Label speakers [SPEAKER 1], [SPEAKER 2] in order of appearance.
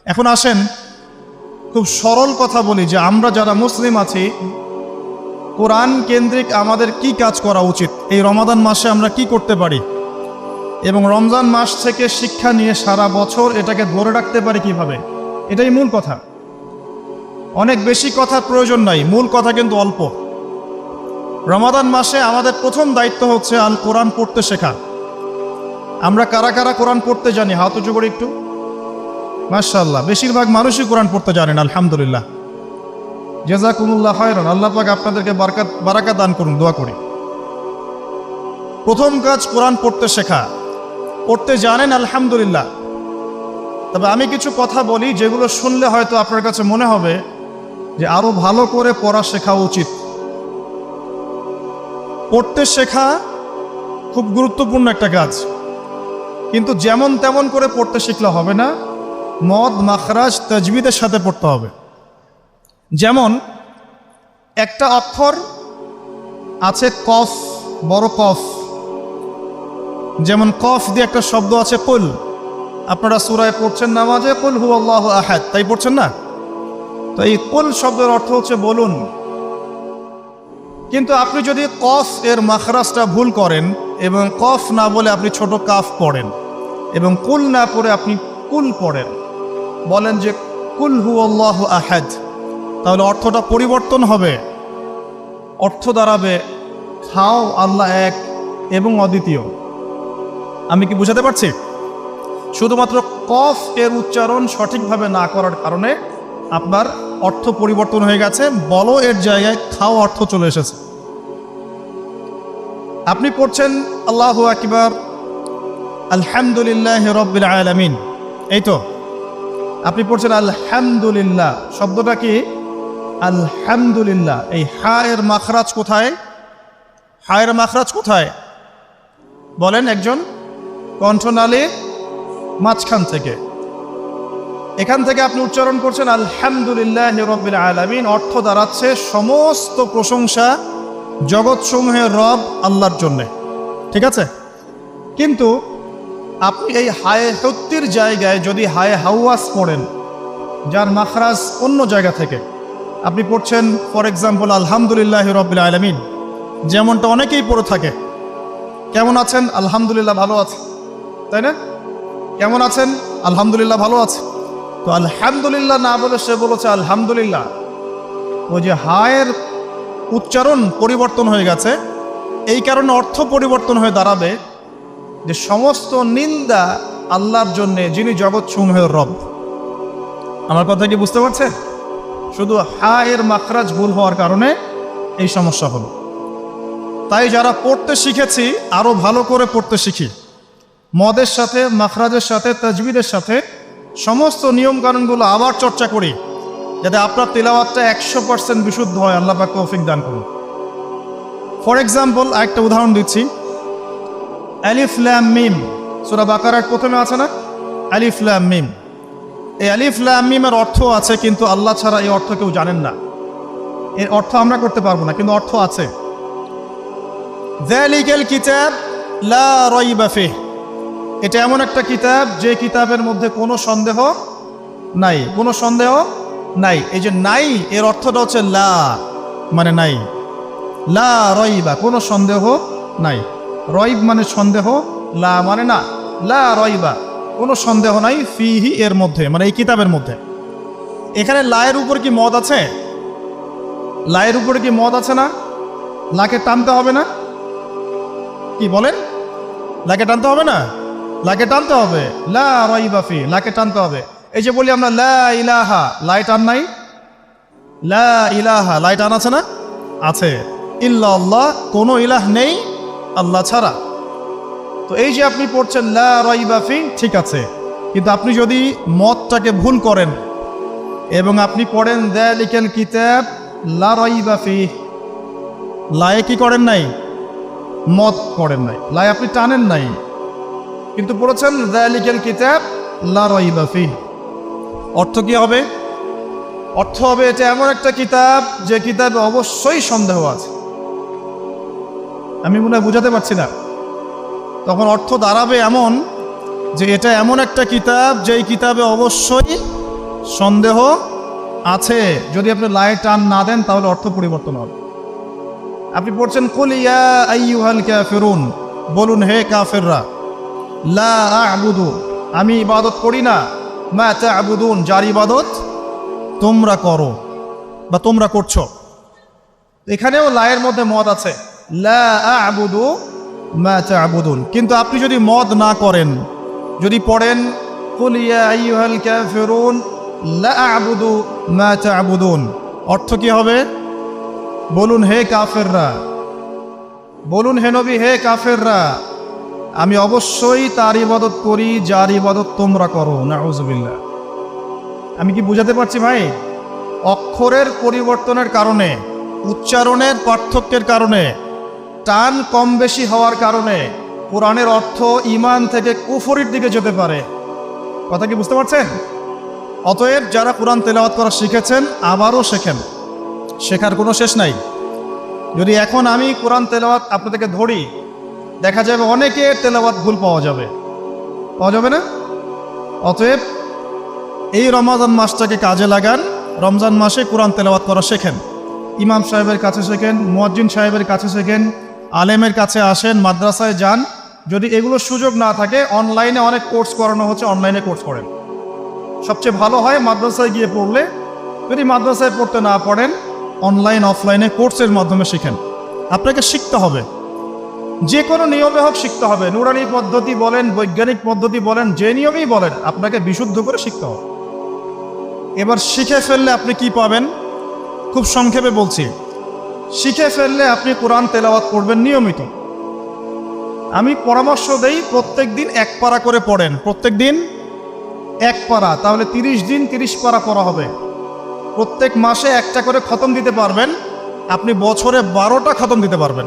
[SPEAKER 1] এখন আসেন খুব সরল কথা বলি যে আমরা যারা মুসলিম আছি, কোরআন কেন্দ্রিক আমাদের কি কাজ করা উচিত, এই রমাদান মাসে আমরা কি করতে পারি, এবং রমজান মাস থেকে শিক্ষা নিয়ে সারা বছর এটাকে ধরে রাখতে পারি কিভাবে, এটাই মূল কথা। অনেক বেশি কথার প্রয়োজন নাই, মূল কথা কিন্তু অল্প। রমাদান মাসে আমাদের প্রথম দায়িত্ব হচ্ছে আল কোরআন পড়তে শেখা। আমরা কারা কারা কোরআন পড়তে জানি হাত উঁচু করে একটু। মাশাআল্লাহ, বেশিরভাগ মানুষই কোরআন পড়তে জানেন, আলহামদুলিল্লাহ। জাযাকুমুল্লাহ খায়রান, আল্লাহ পাক আপনাদেরকে বারাকাত দান করুন, দোয়া করি। প্রথম কাজ কোরআন পড়তে শেখা। পড়তে জানেন, আলহামদুলিল্লাহ। তবে আমি কিছু কথা বলি যেগুলো শুনলে হয়তো আপনার কাছে মনে হবে যে আরো ভালো করে পড়া শেখা উচিত। পড়তে শেখা খুব গুরুত্বপূর্ণ একটা কাজ, কিন্তু যেমন তেমন করে পড়তে শিখলে হবে না, মদ মাখরাজ তাজবিদের সাথে পড়তে হবে। যেমন একটা অক্ষর আছে কফ, বড় কফ, যেমন কফ দিয়ে একটা শব্দ আছে কুল। আপনারা সূরায় পড়ছেন নামাজে কুল হুয়াল্লাহু আহাদ, তাই পড়ছেন না? তো এই কুল শব্দের অর্থ হচ্ছে বলুন। কিন্তু আপনি যদি কফ এর মাখরাজটা ভুল করেন এবং কফ না বলে আপনি ছোট কাফ পড়েন এবং কুল না পড়ে আপনি কুল পড়েন, বলেন যে কুল হুয়াল্লাহু আহাদ, তাহলে অর্থটা পরিবর্তন হবে। অর্থ দাঁড়াবে খাও আল্লাহ এক এবং অদ্বিতীয়। আমি কি বুঝাতে পারছি? শুধুমাত্র কফ এর উচ্চারণ সঠিকভাবে না করার কারণে আপনার অর্থ পরিবর্তন হয়ে গেছে, বলো এর জায়গায় খাও অর্থ চলে এসেছে। আপনি পড়ছেন আল্লাহু আকবার, আলহামদুলিল্লাহি রাব্বিল আলামিন, এই তো আপনি পড়ছেন আলহামদুলিল্লাহ। শব্দটা কি? আলহামদুলিল্লাহ। এই হা এর মাখরাজ কোথায়? হা এর মাখরাজ কোথায় বলেন একজন? কণ্ঠনালীর মাঝখান থেকে। এখান থেকে আপনি উচ্চারণ করছেন আলহামদুলিল্লাহি রাব্বিল আলামিন। অর্থ দাঁড়াচ্ছে সমস্ত প্রশংসা জগৎসমূহের রব আল্লাহর জন্যে। ঠিক আছে? কিন্তু আপনি এই হায়ে হত্তির জায়গায় যদি হায়ে হাওয়াস পড়েন, যার মাখরাজ অন্য জায়গা থেকে, আপনি পড়ছেন ফর এক্সাম্পল আলহামদুলিল্লাহি রাব্বিল আলামিন, যেমনটা অনেকেই পড়ে থাকে। কেমন আছেন? আলহামদুলিল্লাহ ভালো আছে, তাই না? কেমন আছেন? আলহামদুলিল্লাহ ভালো আছে। তো আলহামদুলিল্লাহ না বলে সে বলেছে আলহামদুলিল্লাহ। ওই যে হায়ের উচ্চারণ পরিবর্তন হয়ে গেছে, এই কারণে অর্থ পরিবর্তন হয়ে দাঁড়াবে যে সমস্ত নিন্দা আল্লাহর জন্যে, যিনি জগৎসমূহের রব। আমার কথা কি বুঝতে পারছেন? শুধু হা এর মাখরাজ ভুল হওয়ার কারণে এই সমস্যা হলো। তাই যারা পড়তে শিখেছি আরো ভালো করে পড়তে শিখি, মদের সাথে, মাখরাজের সাথে, তাজবিদের সাথে সমস্ত নিয়মকানুনগুলো আবার চর্চা করি, যাতে আপনার তিলাওয়াতটা 100% বিশুদ্ধ হয়। আল্লাহ পাক তৌফিক দান করুন। ফর এক্সাম্পল আরেকটা উদাহরণ দিচ্ছি, আলিফ লাম মিম, সূরা বাকারার প্রথমে আছে না আলিফ লাম মিম? এই আলিফ লাম মিমের অর্থ আছে, কিন্তু আল্লাহ ছাড়া এই অর্থ কেউ জানেন না। এর অর্থ আমরা করতে পারবো না, কিন্তু অর্থ আছে। যালিকাল কিতাব লা রাইবা ফিহি, এটা এমন একটা কিতাব যে কিতাবের মধ্যে কোনো সন্দেহ নাই, কোনো সন্দেহ নাই। এই যে নাই এর অর্থটা হচ্ছে লা, মানে নাই। লা রাইবা, কোনো সন্দেহ নাই। রইব মানে সন্দেহ, লা মানে না। লা রাইবা, কোনো সন্দেহ নাই, ফিহি এর মধ্যে, মানে এই কিতাবের মধ্যে। এখানে লায়ের উপর কি মদ আছে? লায়ের উপরে কি মদ আছে না? লাকে টানতে হবে না? কি বলেন? লাকে টানতে হবে না? লাকে টানতে হবে। লা রাইবা ফি, লাকে টানতে হবে। এই যে বলি আমরা লা ইলাহা, লাই টান নাই? লা ইলাহা, লাই টান আছে না? আছে। ইল্লাল্লাহ, কোনো ইলাহ নেই আল্লাহ ছাড়া। তো এই যে আপনি পড়ছেন লা রাইবা ফি, ঠিক আছে, কিন্তু আপনি যদি মদটাকে ভুল করেন এবং আপনি পড়েন যালিকাল কিতাব লা রাইবা ফি, লায়ে কি করেন নাই? মদ করেন নাই, লাই আপনি টানেন নাই, কিন্তু পড়েছেন যালিকাল কিতাব লা রাইবা ফি। অর্থ কি হবে? অর্থ হবে এটা এমন একটা কিতাব যে কিতাবে অবশ্যই সন্দেহ আছে। আমি মনে হয় বুঝাতে পারছি না। তখন অর্থ দাঁড়াবে এমন যে এটা এমন একটা কিতাব যেই কিতাবে অবশ্যই সন্দেহ আছে, যদি আপনি লায়ে টান না দেন তাহলে অর্থ পরিবর্তন হবে। আপনি পড়ছেন কুল ইয়া আইয়ুহাল কাফিরুন, বলুন হে কাফেররা, লা আ'বুদু, আমি ইবাদত করি না, মা তা'বুদুন, যার ইবাদত তোমরা করো বা তোমরা করছো। এখানেও লায়ের মধ্যে মদ আছে, লা আ'বুদু মা তা'বুদুন। কিন্তু আপনি যদি মদ না করেন, যদি পড়েন কুল ইয়া আইয়ুহাল কাফিরুন লা আ'বুদু মা তা'বুদুন, অর্থ কি হবে? বলুন হে কাফেররা, বলুন হে নবী, হে কাফেররা, আমি অবশ্যই তার ইবাদত করি যার ইবাদত তোমরা করো। নাউযুবিল্লাহ। আমি কি বুঝাতে পারছি ভাই? অক্ষরের পরিবর্তনের কারণে, উচ্চারণের পার্থক্যের কারণে, টান কম বেশি হওয়ার কারণে কোরআনের অর্থ ঈমান থেকে কুফরির দিকে যেতে পারে। কথা কি বুঝতে পারছেন? অতএব যারা কোরআন তেলাওয়াত করা শিখেছেন আবারও শেখেন, শেখার কোনো শেষ নাই। যদি এখন আমি কোরআন তেলাওয়াত আপনাদেরকে ধরি, দেখা যাবে অনেকের তেলাওয়াত ভুল পাওয়া যাবে, পাওয়া যাবে না? অতএব এই রমাদান মাসটাকে কাজে লাগান, রমজান মাসে কোরআন তেলাওয়াত করা শেখেন। ইমাম সাহেবের কাছে শেখেন, মুয়াজ্জিন সাহেবের কাছে শেখেন, আলেমের কাছে আসেন, মাদ্রাসায় যান। যদি এগুলোর সুযোগ না থাকে, অনলাইনে অনেক কোর্স করানো হচ্ছে, অনলাইনে কোর্স করেন। সবচেয়ে ভালো হয় মাদ্রাসায় গিয়ে পড়লে। যদি মাদ্রাসায় পড়তে না পারেন, অনলাইন অফলাইনে কোর্সের মাধ্যমে শিখেন। আপনাকে শিখতে হবে, যে কোনো নিয়মে হোক শিখতে হবে। নুরানি পদ্ধতি বলেন, বৈজ্ঞানিক পদ্ধতি বলেন, যে নিয়মেই বলেন, আপনাকে বিশুদ্ধ করে শিখতে হবে। এবার শিখে ফেললে আপনি কি পাবেন? খুব সংক্ষেপে বলছি। শিখে ফেললে আপনি কোরআন তেলাওয়াত করবেন নিয়মিত। আমি পরামর্শ দেই, প্রত্যেক দিন এক পারা করে পড়েন। প্রত্যেক দিন এক পারা, তাহলে 30 দিন 30 পারা পড়া হবে। প্রত্যেক মাসে একটা করে খতম দিতে পারবেন, আপনি বছরে 12টা খতম দিতে পারবেন।